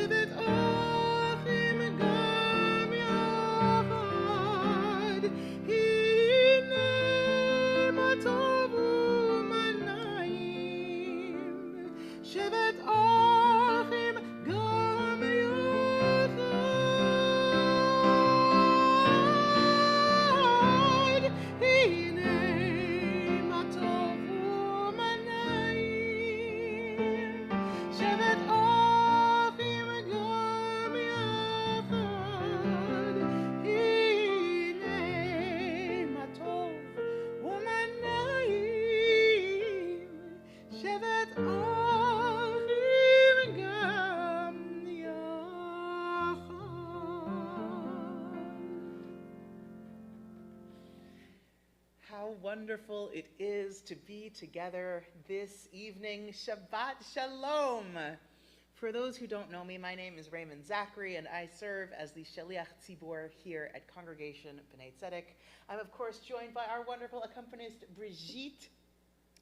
שבת אחים גם יחד, הנה מה טוב ומה נעים. שבת אחים גם יחד, הנה מה טוב ומה נעים. שבת אחים גם יחד, הנה מה טוב ומה נעים. שבת אחים גם יחד. How wonderful it is to be together this evening. Shabbat Shalom. For those who don't know me, my name is Raymond Zachary, and I serve as the Shaliach Tzibor here at Congregation Bnai Tzedek. I'm, of course, joined by our wonderful accompanist, Brigitte,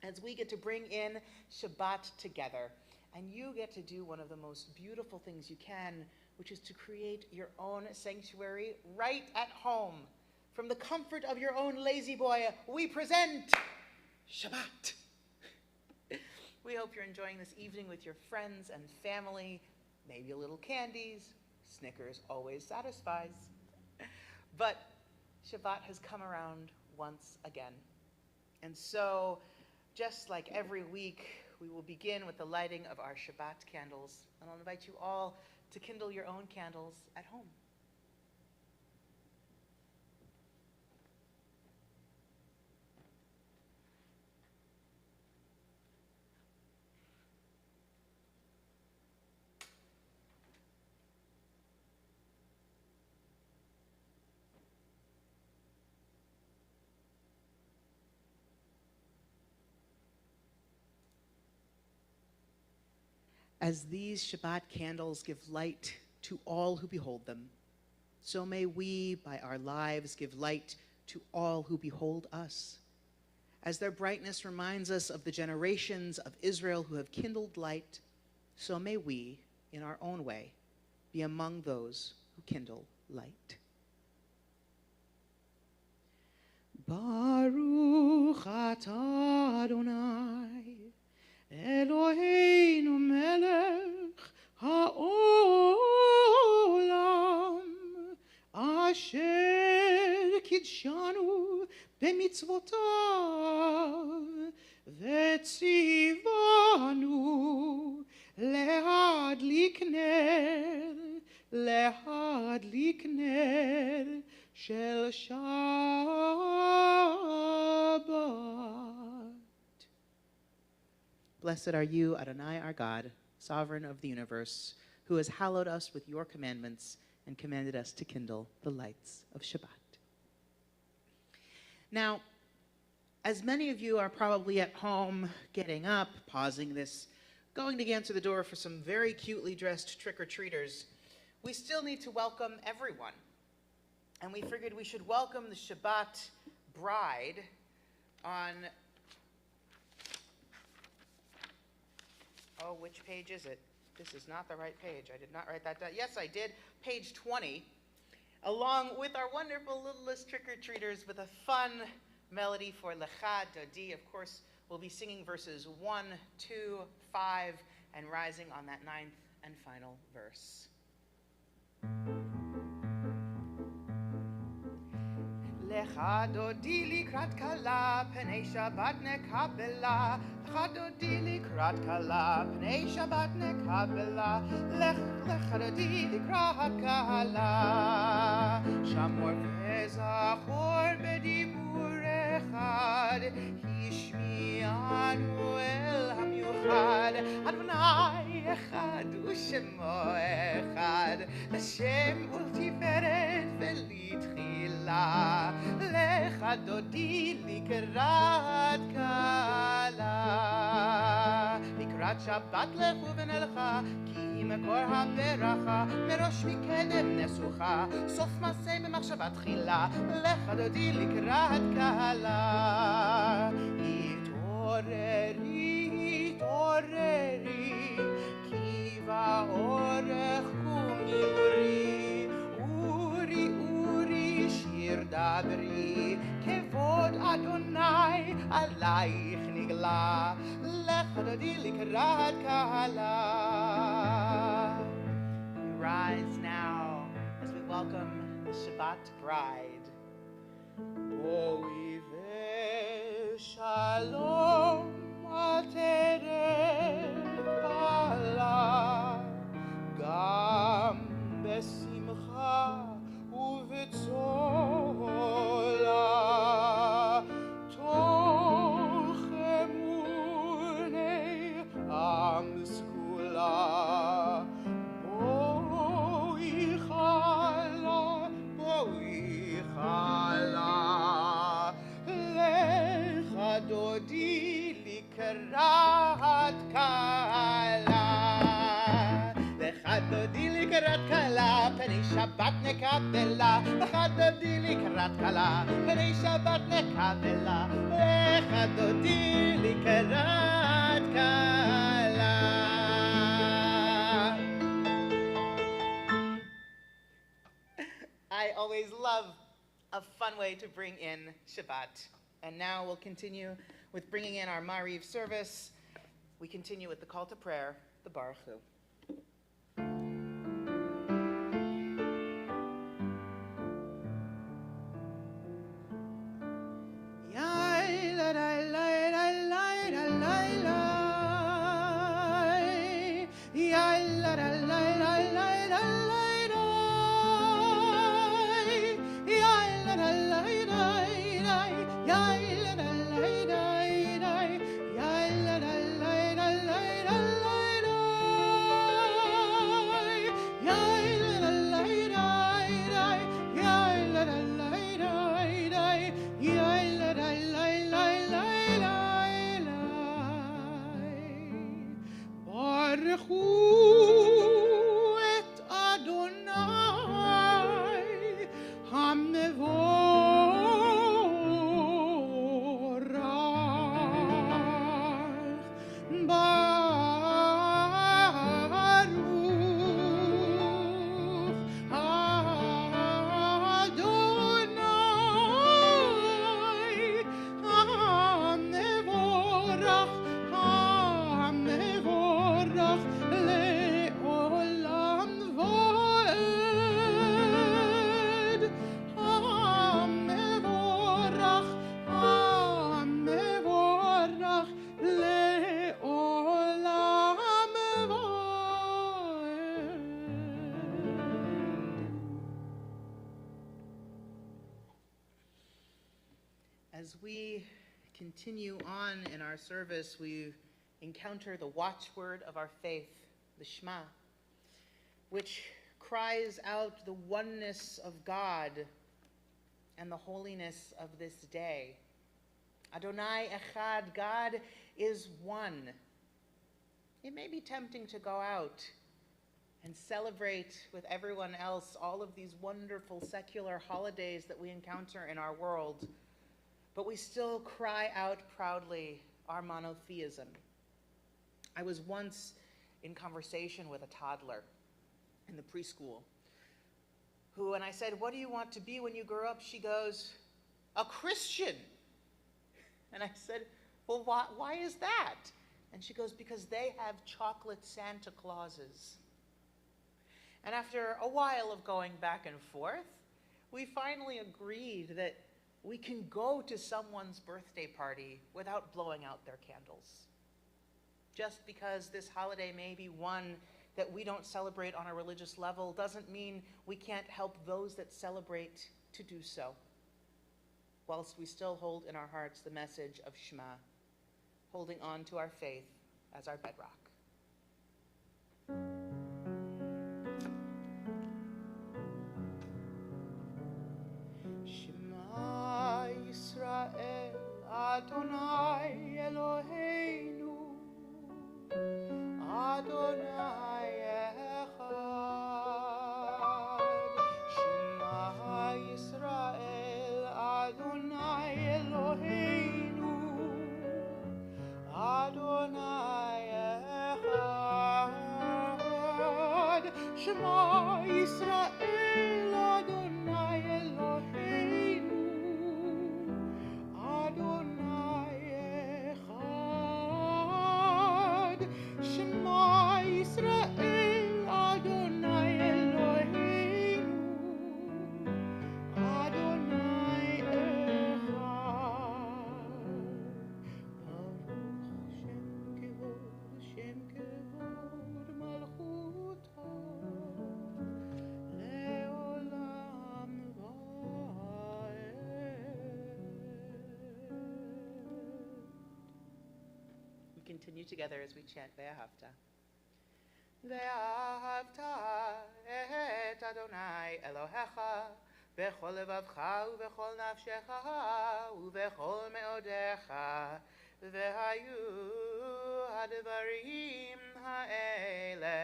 as we get to bring in Shabbat together. And you get to do one of the most beautiful things you can, which is to create your own sanctuary right at home. From the comfort of your own lazy boy, we present Shabbat. We hope you're enjoying this evening with your friends and family, maybe a little candies. Snickers always satisfies. But Shabbat has come around once again. And so, just like every week, we will begin with the lighting of our Shabbat candles. And I'll invite you all to kindle your own candles at home. As these Shabbat candles give light to all who behold them, so may we, by our lives, give light to all who behold us. As their brightness reminds us of the generations of Israel who have kindled light, so may we, in our own way, be among those who kindle light. Baruch atah Adonai, Eloheinu melech ha'olam, asher kidshanu b'mitzvotav, v'tzivanu lehadlik ner shel Shabbat. Blessed are you, Adonai, our God, sovereign of the universe, who has hallowed us with your commandments and commanded us to kindle the lights of Shabbat. Now, as many of you are probably at home, getting up, pausing this, going to answer the door for some very cutely dressed trick-or-treaters, we still need to welcome everyone. And we figured we should welcome the Shabbat bride on... Oh, which page is it? This is not the right page. I did not write that down. Yes, I did. Page 20, along with our wonderful littlest trick-or-treaters with a fun melody for Lecha Dodi. Of course, we'll be singing verses 1, 2, 5, and rising on that 9th and final verse. Lecha Dodi likrat kala, pnei Shabbat nekabela. Lecha Dodi likrat kala, pnei Shabbat nekabela. Lecha Dodi likrat kala. Shamor vezachor bedibur echad, hishmi'anu el hamiuchad. Adonai echad u'shemo echad, Hashem ultiferet velitchila. Lecha Dodi likrat kala. Likrat Shabbat lechu v'nelcha, ki מקור הברכה, מראש מקדם נסוכה, סוף מעשה במחשבה תחילה, לך דודי לקראת קהלה. התעוררי, התעוררי, כי באורך אלייך נגלה, לך דודי לקראת קהלה. We rise now as we welcome the Shabbat bride. בואי ושלום עטרת בעלה, גם בשמחה ובצולה, תוך אמוני עם סגולה. בואי חלה, בואי חלה, לך דודי לקראת קהלה. לך דודי לקראת קהלה, פני שבת נקבלה. לך דודי לקראת קהלה, פני שבת נקבלה. לך דודי לקראת קהלה. I always love a fun way to bring in Shabbat. And now we'll continue with bringing in our Mariv service. We continue with the call to prayer, the Baruch Hu. As we continue on in our service, we encounter the watchword of our faith, the Shema, which cries out the oneness of God and the holiness of this day. Adonai Echad, God is one. It may be tempting to go out and celebrate with everyone else all of these wonderful secular holidays that we encounter in our world, but we still cry out proudly our monotheism. I was once in conversation with a toddler in the preschool who, when I said, "What do you want to be when you grow up?" she goes, "A Christian." And I said, "Well, why is that?" And she goes, "Because they have chocolate Santa Clauses." And after a while of going back and forth, we finally agreed that we can go to someone's birthday party without blowing out their candles. Just because this holiday may be one that we don't celebrate on a religious level doesn't mean we can't help those that celebrate to do so, whilst we still hold in our hearts the message of Shema, holding on to our faith as our bedrock. Shema Yisrael, Adonai Eloheinu, Adonai Echad. Shema Yisrael, Adonai Eloheinu, Adonai Echad. Shema Yisrael, Adonai Eloheinu, Adonai Echad. continue together as we chant Ve'ahavta. Ve'ahavta et Adonai Elohecha bechol levavcha ubechol nafshecha ubechol meodecha ve'hayu hadvarim ha'ele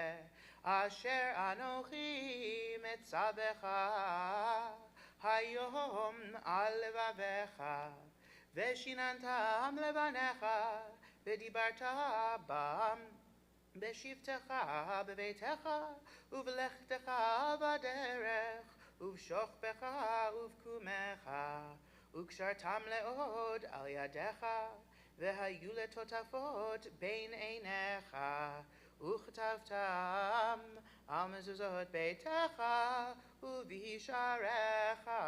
asher anochi metzavecha hayom al levavecha ve'shinantam levanecha ve'dibarta bam Beshivtecha beveitecha uvlechtecha baderech uvshochbecha uvkumecha ukshartam leod al yadecha vehayu letotafot bein einecha uchtavtam al mezuzot beitecha uvisharecha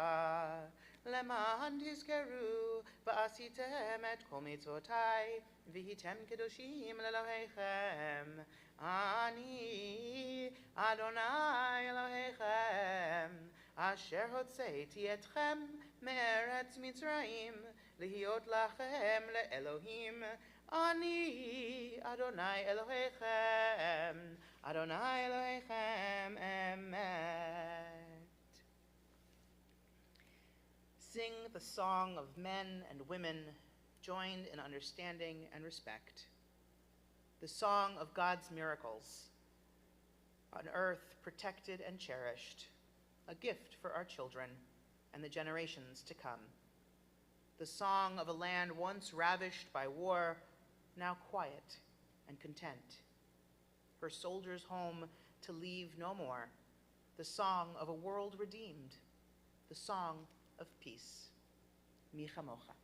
leman tizkeru va'asitem et kol mitzotai Vihitem kedoshim lelohechem, Ani Adonai Elohechem, Asher hotzeiti etchem me'eretz Mitzrayim, Lihiot lachem le'elohim, Ani Adonai Elohechem, Adonai Elohechem emet. Sing the song of men and women joined in understanding and respect, the song of God's miracles, on earth protected and cherished, a gift for our children and the generations to come, the song of a land once ravished by war, now quiet and content, her soldiers home to leave no more, the song of a world redeemed, the song of peace. Mi chamocha.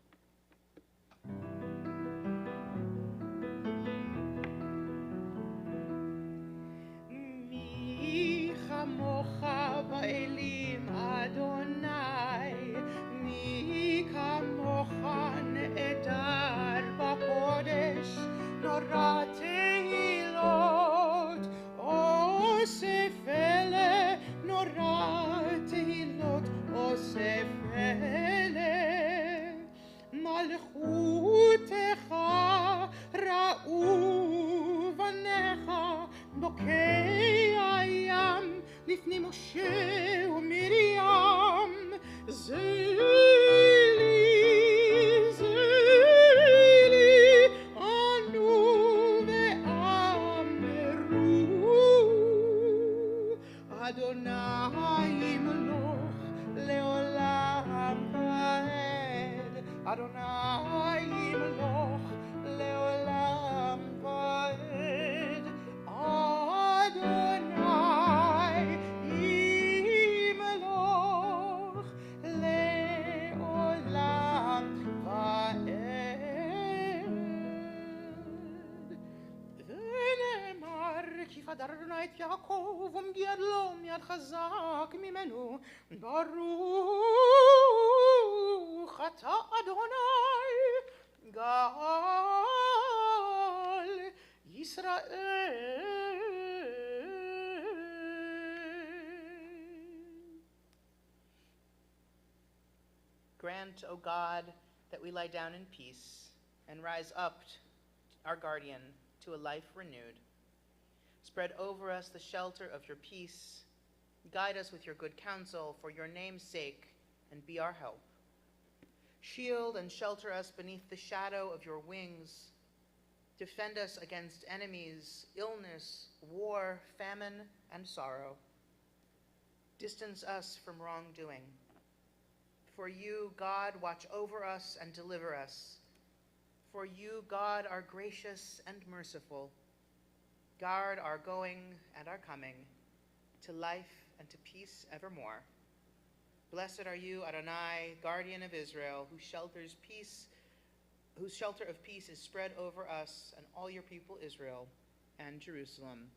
Mi chamocha ba'elim Adonai, mi kamocha ne'edar ba'kodesh, nora tehilot, osef ele, nora tehilot, osef ele. Malchutecha ra'u vanecha bokei hayam lifnei Moshe u'Miriam zeli anu ve'ameru Adonai imloch leolam va'ed Adonai imloch leolam va'ed Adonai imloch leolam va'ed ונאמר כי פדר אדוני את יעקב ומגדלו מיד חזק ממנו ברוך אתה אדוני גאל ישראל. Grant, O God, that we lie down in peace and rise up, our guardian, to a life renewed. Spread over us the shelter of your peace. Guide us with your good counsel for your name's sake, and be our help. Shield and shelter us beneath the shadow of your wings. Defend us against enemies, illness, war, famine, and sorrow. Distance us from wrongdoing. For you, God, watch over us and deliver us. For you, God, are gracious and merciful. Guard our going and our coming, to life and to peace evermore. Blessed are you, Adonai, guardian of Israel, whose shelter of peace is spread over us and all your people Israel and Jerusalem.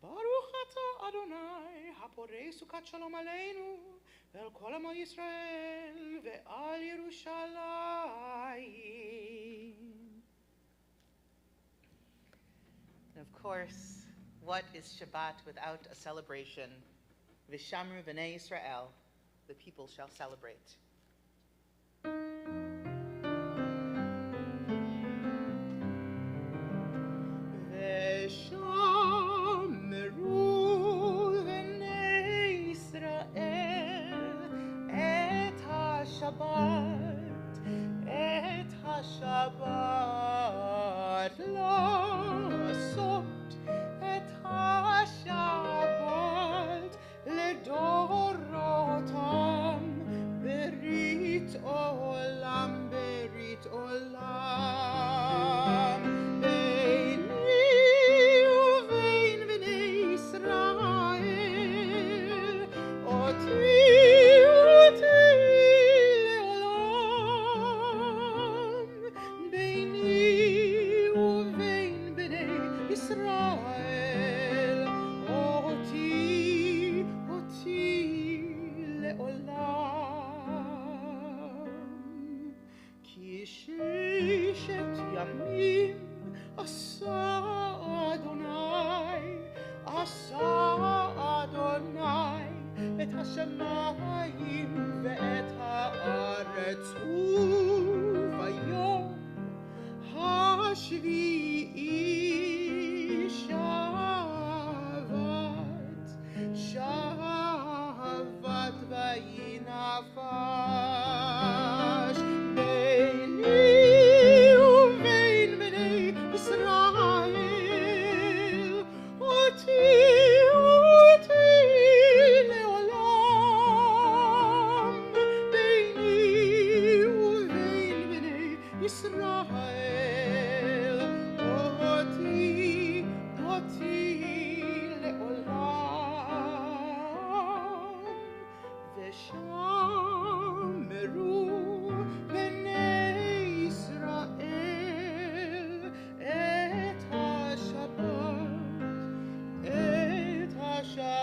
Baruch atah Adonai, haporei sukat shalom aleinu, ve'al kol amo Yisrael, ve'al Yerushalayim. And of course, what is Shabbat without a celebration? V'shamru b'nei Yisrael, the people shall celebrate.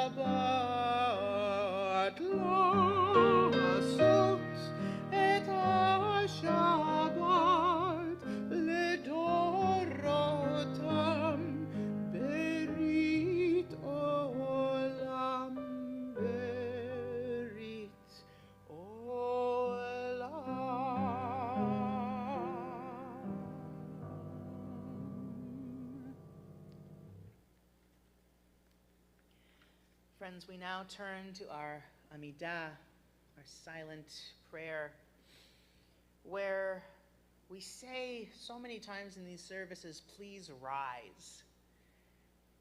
Shabbat lo asot et ha-Shabbat ledorotam berit olam berit olam. Friends, we now turn to our Amidah, our silent prayer, where we say so many times in these services, please rise.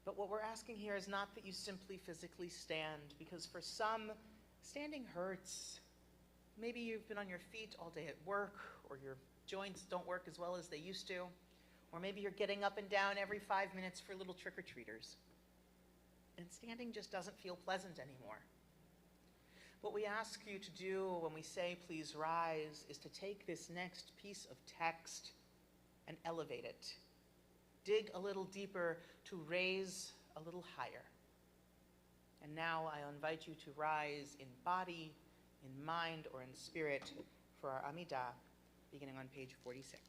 But what we're asking here is not that you simply physically stand, because for some, standing hurts. Maybe you've been on your feet all day at work, or your joints don't work as well as they used to, or maybe you're getting up and down every 5 minutes for little trick-or-treaters. And standing just doesn't feel pleasant anymore. What we ask you to do when we say please rise is to take this next piece of text and elevate it. Dig a little deeper to raise a little higher. And now I invite you to rise in body, in mind, or in spirit for our Amidah, beginning on page 46.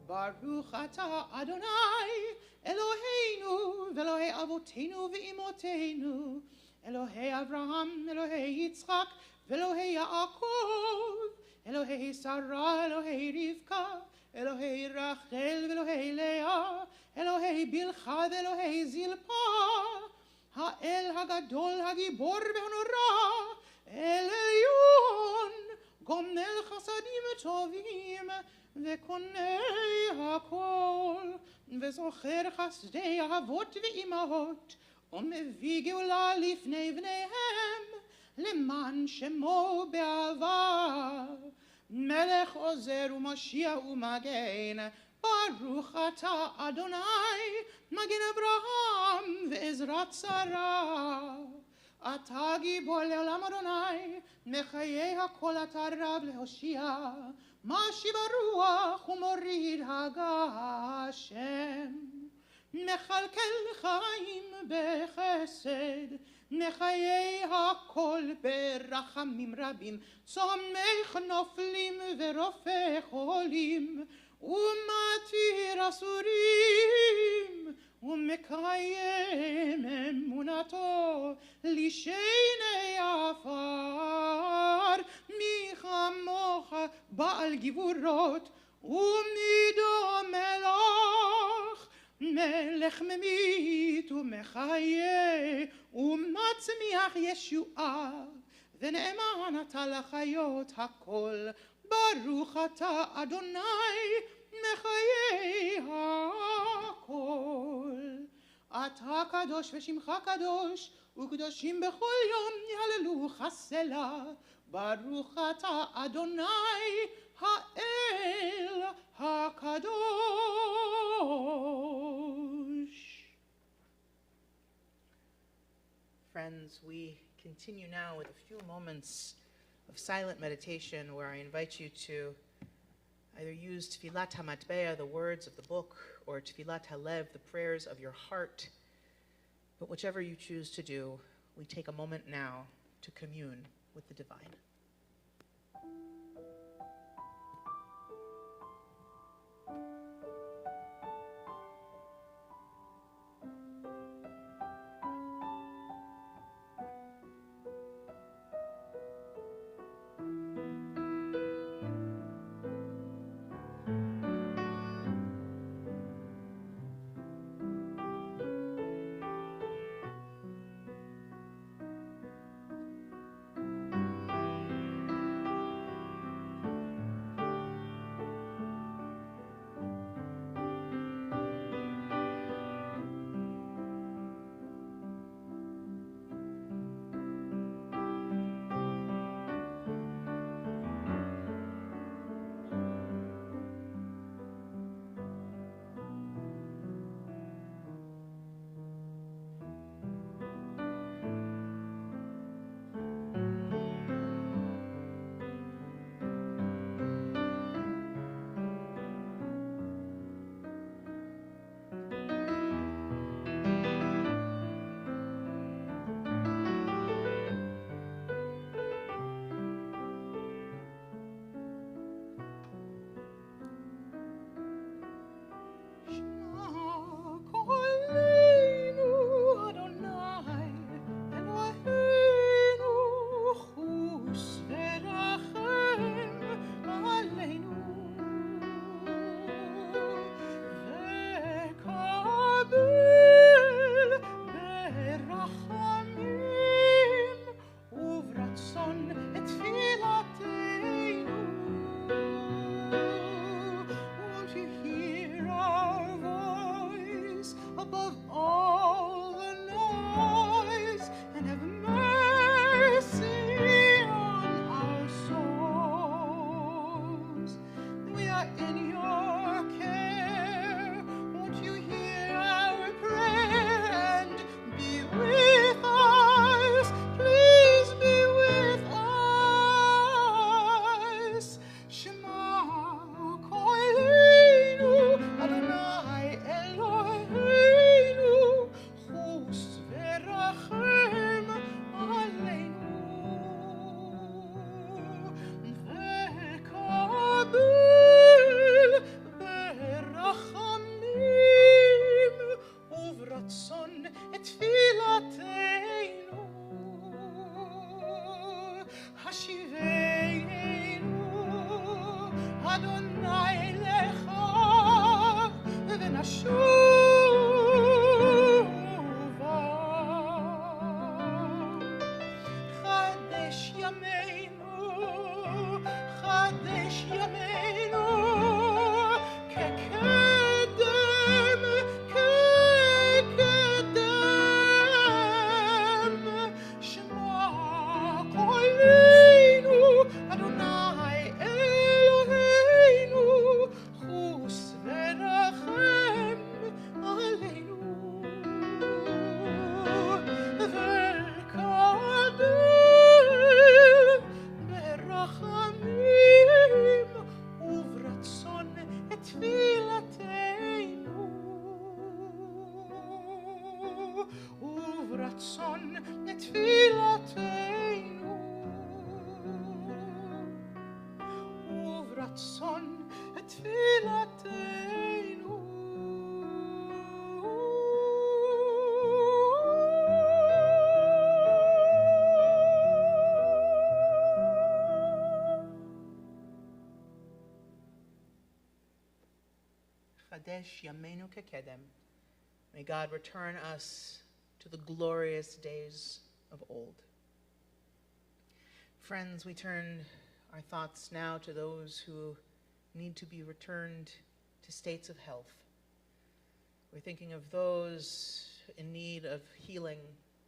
Baruch atah Adonai Eloheinu ve'Elohei Avotenu ve'imotenu Elohei Avraham, Elohei Yitzchak ve'Elohei Yaakov Elohei Sarah, Elohei Rivka Elohei Rachel ve'Elohei Leah Elohei Bilcha ve'Elohei Zilpah Ha'el Hagadol Hagibor ve'Hanora El Elyon Gomel Chasadim Tovim וקונה הכל, וזוכר חסדי אבות ואימהות, ומביא גאולה לפני בניהם, למען שמו בעבר. מלך עוזר ומשיח ומגן, ברוך אתה אדוני, מגן אברהם ועזרת שרה. אתה גיבור לעולם אדוני, מחיי הכל אתה רב להושיע. משיב הרוח ומוריד הגשם, מכלכל חיים בחסד, מחיי הכל ברחמים רבים, צומח נופלים ורופא חולים, ומתיר אסורים, ומקיים אמונתו לשני עפר, מי כמוך בעל גבורות ומידו מלך, מלך ממית ומחיה ומצמיח ישועה, ונאמן אתה לחיות הכל, ברוך אתה אדוני מחיי הכל. אתה קדוש ושמך קדוש, וקדושים בכל יום יהללו חסלה, ברוך אתה אדוני האל הקדוש. Friends, we continue now with a few moments of silent meditation where I invite you to either use Tfilat HaMatbea, the words of the book, or Tfilat HaLev, the prayers of your heart. But whichever you choose to do, we take a moment now to commune with the divine. וברצון את תפילתנו, וברצון את תפילתנו. חדש ימינו כקדם. May God return us to the glorious days of old. Friends, we turn our thoughts now to those who need to be returned to states of health. We're thinking of those in need of healing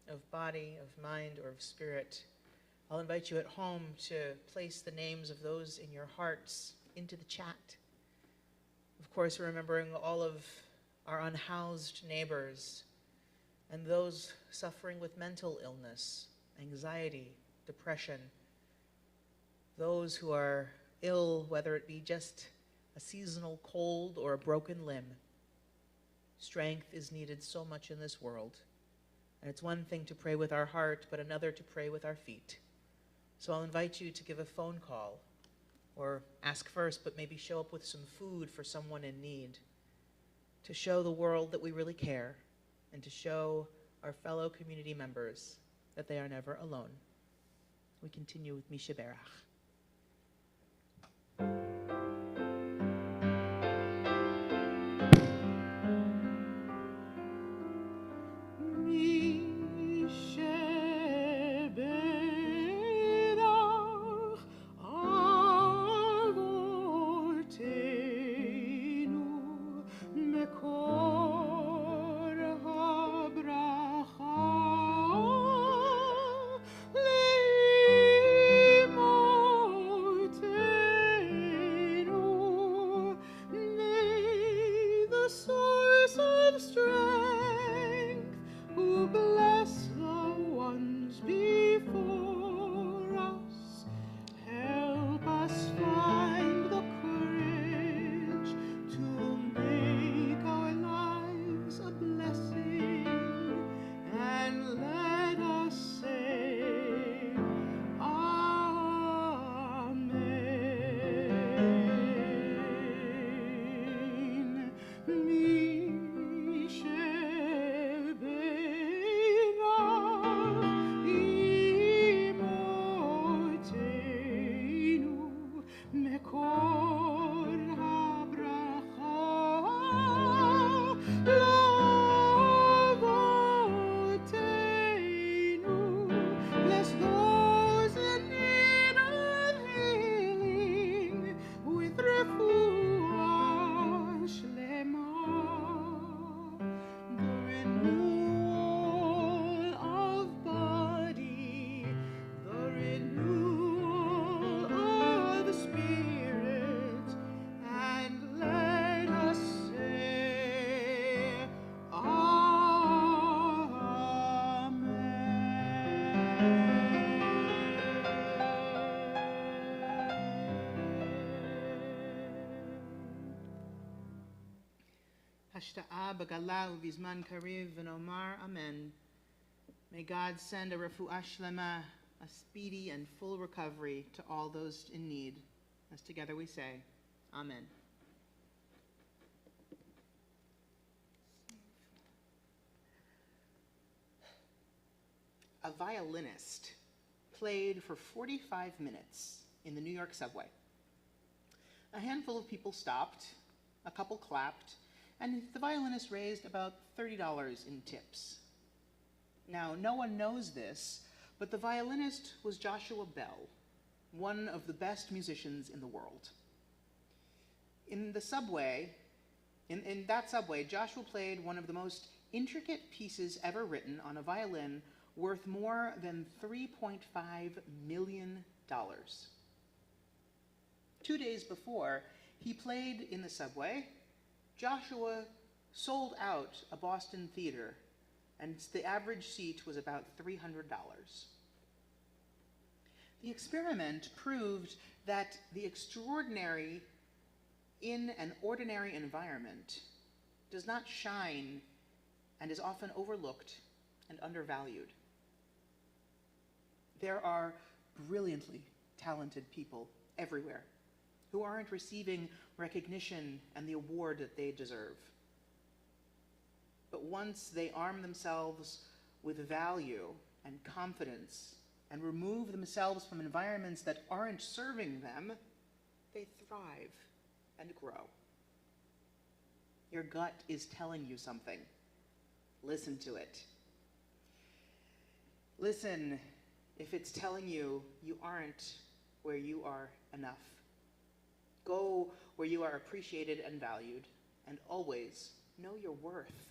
of body, of mind, or of spirit. I'll invite you at home to place the names of those in your hearts into the chat. Of course, remembering all of our unhoused neighbors and those suffering with mental illness, anxiety, depression, those who are ill, whether it be just a seasonal cold or a broken limb. Strength is needed so much in this world. And it's one thing to pray with our heart, but another to pray with our feet. So I'll invite you to give a phone call, or ask first, but maybe show up with some food for someone in need, to show the world that we really care, and to show our fellow community members that they are never alone. We continue with Misha Berach. Hashta'a b'gala u'bizman kariv v'nomar amen. May God send a refuah shlema, a speedy and full recovery to all those in need. As together we say, amen. A violinist played for 45 minutes in the New York subway. A handful of people stopped, a couple clapped, and the violinist raised about $30 in tips. Now, no one knows this, but the violinist was Joshua Bell, one of the best musicians in the world. In that subway, Joshua played one of the most intricate pieces ever written on a violin, worth more than $3.5 million. 2 days before he played in the subway, Joshua sold out a Boston theater, and the average seat was about $300. The experiment proved that the extraordinary in an ordinary environment does not shine and is often overlooked and undervalued. There are brilliantly talented people everywhere who aren't receiving recognition and the award that they deserve. But once they arm themselves with value and confidence and remove themselves from environments that aren't serving them, they thrive and grow. Your gut is telling you something. Listen to it. Listen if it's telling you you aren't where you are enough. Go where you are appreciated and valued, and always know your worth.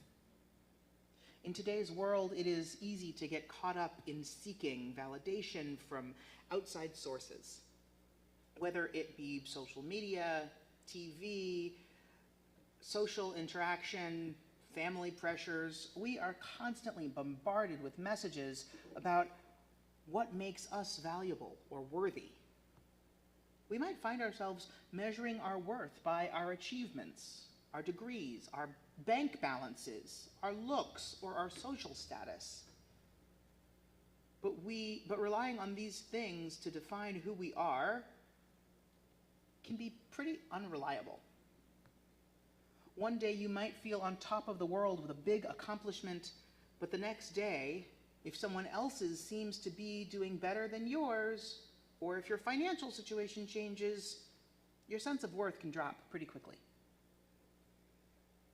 In today's world, it is easy to get caught up in seeking validation from outside sources, whether it be social media, TV, social interaction, family pressures. We are constantly bombarded with messages about what makes us valuable or worthy. We might find ourselves measuring our worth by our achievements, our degrees, our bank balances, our looks, or our social status. But relying on these things to define who we are can be pretty unreliable. One day you might feel on top of the world with a big accomplishment, but the next day, if someone else's seems to be doing better than yours, or if your financial situation changes, your sense of worth can drop pretty quickly.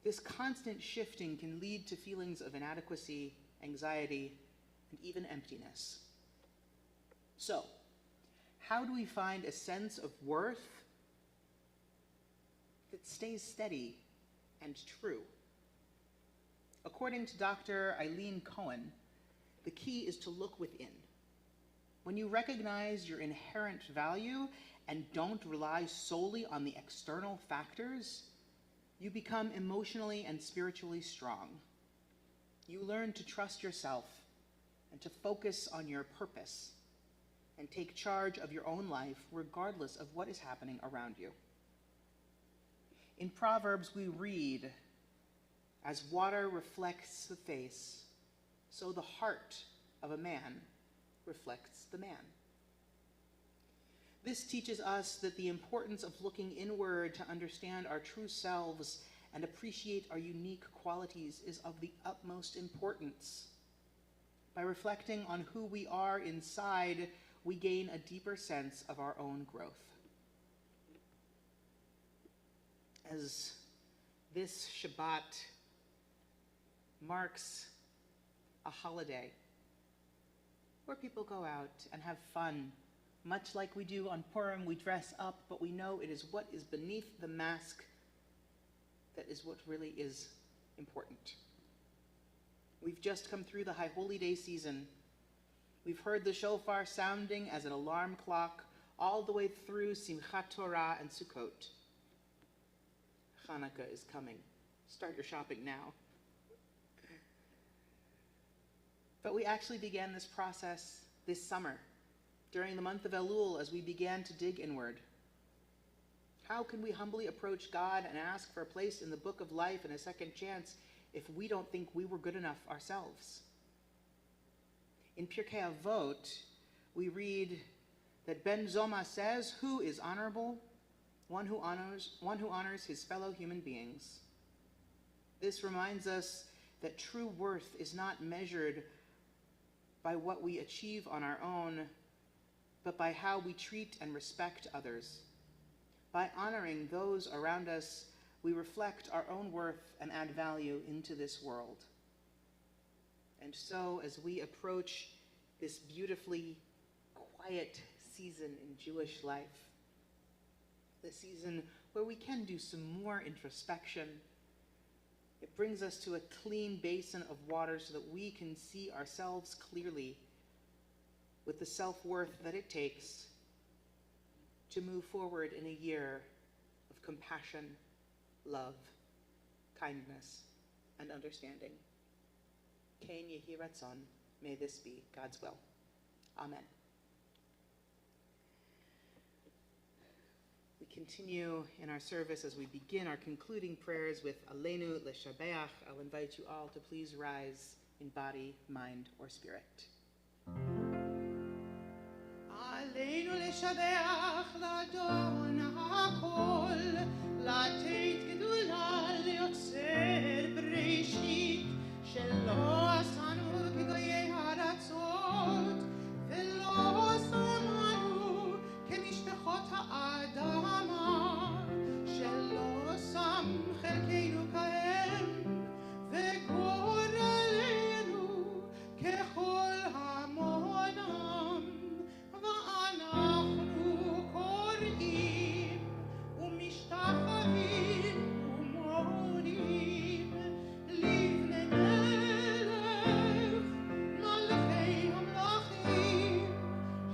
This constant shifting can lead to feelings of inadequacy, anxiety, and even emptiness. So, how do we find a sense of worth that stays steady and true? According to Dr. Eileen Cohen, the key is to look within. When you recognize your inherent value and don't rely solely on the external factors, you become emotionally and spiritually strong. You learn to trust yourself and to focus on your purpose and take charge of your own life regardless of what is happening around you. In Proverbs we read, "As water reflects the face, so the heart of a man reflects the man." This teaches us that the importance of looking inward to understand our true selves and appreciate our unique qualities is of the utmost importance. By reflecting on who we are inside, we gain a deeper sense of our own growth. As this Shabbat marks a holiday where people go out and have fun, much like we do on Purim, we dress up, but we know it is what is beneath the mask that is what really is important. We've just come through the High Holy Day season. We've heard the shofar sounding as an alarm clock all the way through Simchat Torah and Sukkot. Hanukkah is coming. Start your shopping now. But we actually began this process this summer, during the month of Elul, as we began to dig inward. How can we humbly approach God and ask for a place in the book of life and a second chance if we don't think we were good enough ourselves? In Pirkei Avot, we read that Ben Zoma says, "Who is honorable? One who honors his fellow human beings." This reminds us that true worth is not measured by what we achieve on our own, but by how we treat and respect others. By honoring those around us, we reflect our own worth and add value into this world. And so, as we approach this beautifully quiet season in Jewish life, the season where we can do some more introspection, it brings us to a clean basin of water so that we can see ourselves clearly with the self-worth that it takes to move forward in a year of compassion, love, kindness, and understanding. Ken Yehi Ratzon, may this be God's will. Amen. We continue in our service as we begin our concluding prayers with Aleinu L'Shabeach. I'll invite you all to please rise in body, mind, or spirit. עלינו לשבח לאדון הכל, לתת גדולה ליוצר בראשית, שלא עשנו כגויי הארצות, ולא שמנו כמשפחות האדמה, שלא שם חלקנו כהם, וגורלנו ככל המונם. ואנחנו קוראים ומשתחווים ומונים לבני מלך מלכי המלכים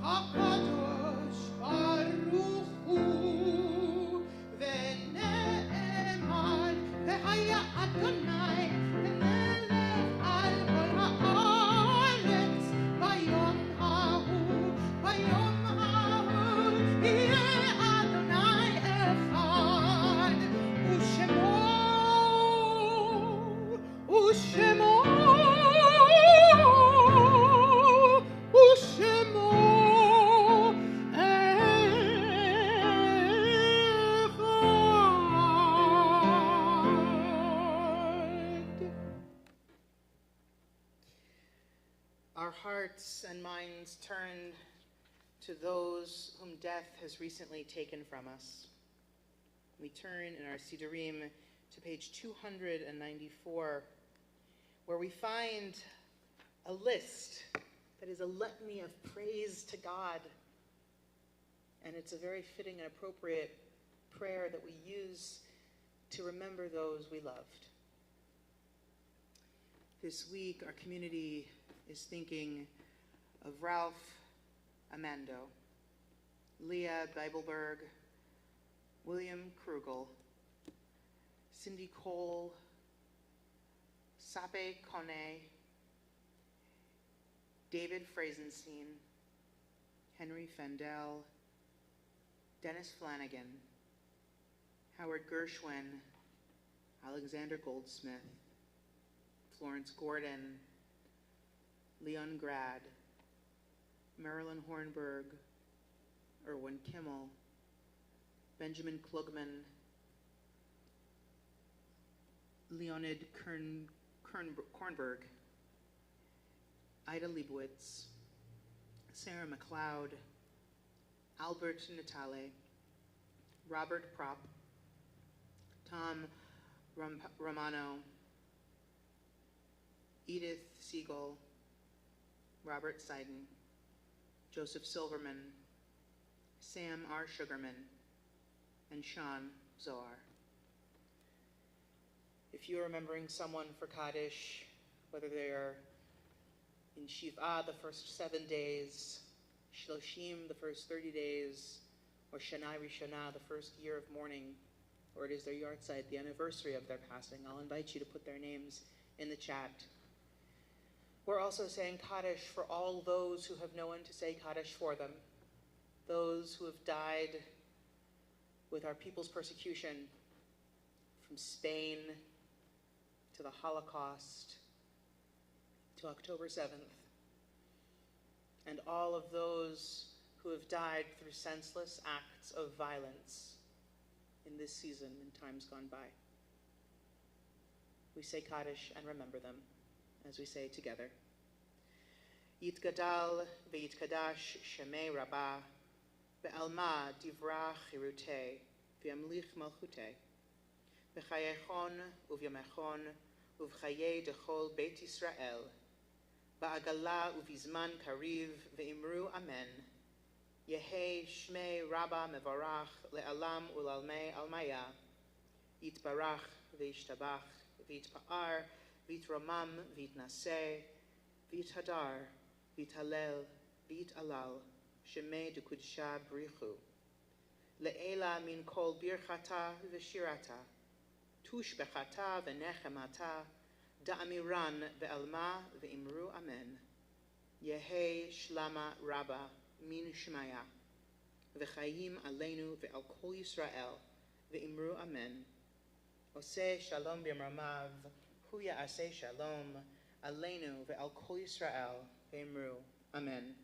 הקדוש ברוך הוא ונאמר והיה אדוני למלך על כל הארץ ביום ההוא ביום ההוא יהיה אדוני אחד ושמו Our hearts and minds turn to those whom death has recently taken from us. We turn in our Sidurim to page 294, where we find a list that is a litany of praise to God. And it's a very fitting and appropriate prayer that we use to remember those we loved. This week, our community is thinking of Ralph Amando, Leah Bibelberg, William Krugel, Cindy Cole, Sape Kone, David Frazenstein, Henry Fendel, Dennis Flanagan, Howard Gershwin, Alexander Goldsmith, Florence Gordon, Leon Grad, Marilyn Hornberg, Erwin Kimmel, Benjamin Klugman, Leonid Kornberg, Ida Leibowitz, Sarah McLeod, Albert Natale, Robert Propp, Tom Romano, Edith Siegel, Robert Seiden, Joseph Silverman, Sam R. Sugarman, and Sean Zohar. If you're remembering someone for Kaddish, whether they are in Shiv'ah the first 7 days, Shloshim the first 30 days, or Shana Rishonah the first year of mourning, or it is their yahrzeit, the anniversary of their passing, I'll invite you to put their names in the chat. We're also saying Kaddish for all those who have no one to say Kaddish for them, those who have died with our people's persecution from Spain to the Holocaust to October 7th, and all of those who have died through senseless acts of violence in this season and times gone by. We say Kaddish and remember them as we say together. Yitgadal v'yitkadash shemei rabbah ve'alma divra chirutei v'yamlich malchutei v'chayechon uvyamechon uv'chayei dechol beit Yisrael ba'agala uvizman kariv ve'imru amen Yehei shmei rabbah mevarach le'alam ulalmei almaya yitbarach v'yishtabach v'yitpa'ar v'yitromam v'yitnaseh v'yithadar v'yithalel v'yithalal shemei dekudsha brichu le'ela min kol birchata v'shirata tush bechata v'nechemata da'amiran ve'alma ve'imru amen Yehei shlama rabba min shmaya v'chayim aleinu ve'al kol Yisrael ve'imru amen Oseh shalom b'mramav hu ya'aseh shalom Aleinu ve'al kol Yisrael ve'emru. Amen.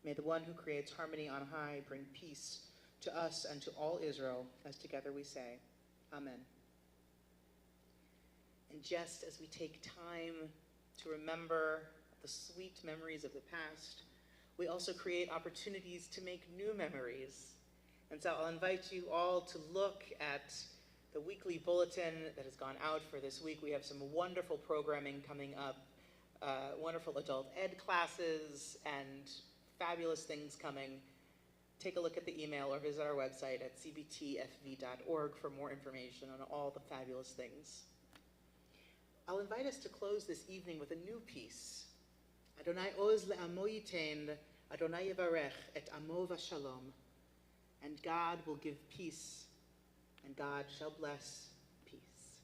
May the one who creates harmony on high bring peace to us and to all Israel, as together we say, Amen. And just as we take time to remember the sweet memories of the past, we also create opportunities to make new memories. And so I'll invite you all to look at the weekly bulletin that has gone out for this week. We have some wonderful programming coming up, wonderful adult ed classes, and fabulous things coming. Take a look at the email or visit our website at cbtfv.org for more information on all the fabulous things. I'll invite us to close this evening with a new piece. Adonai oz le'amo yitein, Adonai yevarech et amo v'shalom. And God will give peace, and God shall bless peace.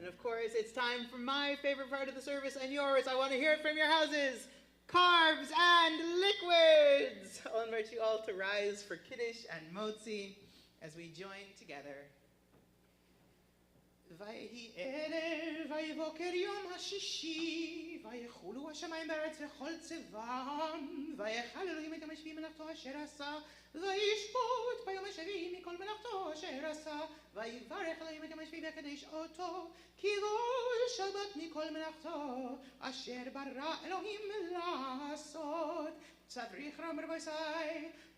Of course, it's time for my favorite part of the service and yours. I want to hear it from your houses. Carbs and liquids. I'll invite you all to rise for Kiddush and Motzi as we join together. ויהי ערב ויבוקר יום השישי ויחולו השמיים בארץ וכל צבאם ויחל אלוהים את יום השביעי מלאכתו אשר עשה וישפוט ביום השביעי מכל מלאכתו אשר עשה ויברך אלוהים את יום השביעי ויקדש אותו כי כל שבת מכל מלאכתו אשר ברא אלוהים לעשות צריך רם רבוסי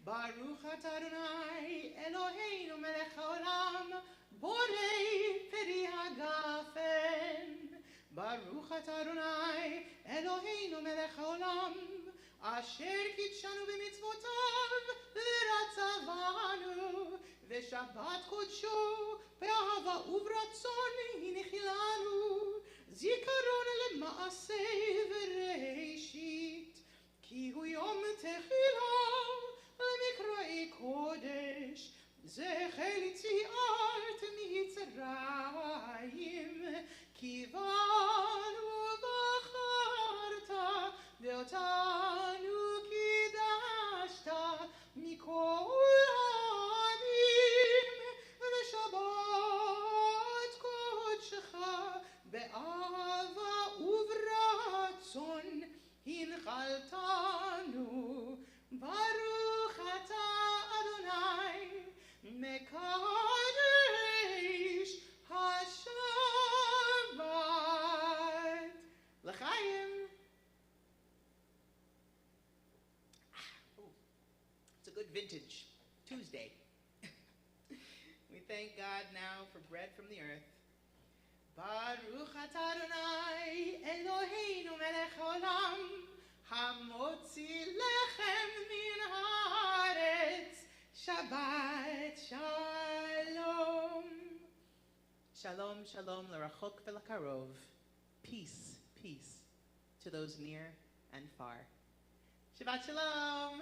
ברוך אתה אדוני אלוהינו מלך העולם בורא פרי הגפן ברוך אתה אדוני אלוהינו מלך העולם אשר קידשנו במצוותיו ורצבנו ושבת קודשו באהבה וברצון הנחילנו זיכרון למעשה וראשית כי הוא יום תחילה למקראי קודש זכר יציאת מצרים כיוונו והצלתנו, ברוך אתה אדוני, מקדש השבת. לחיים. It's a good vintage Tuesday. We thank God now for bread from the earth. Baruch atah Adonai Eloheinu melech haolam, hamotzi lechem min haaretz. Shabbat shalom. Shalom, shalom l'rachok v'l'karov. Peace, peace to those near and far. Shabbat shalom.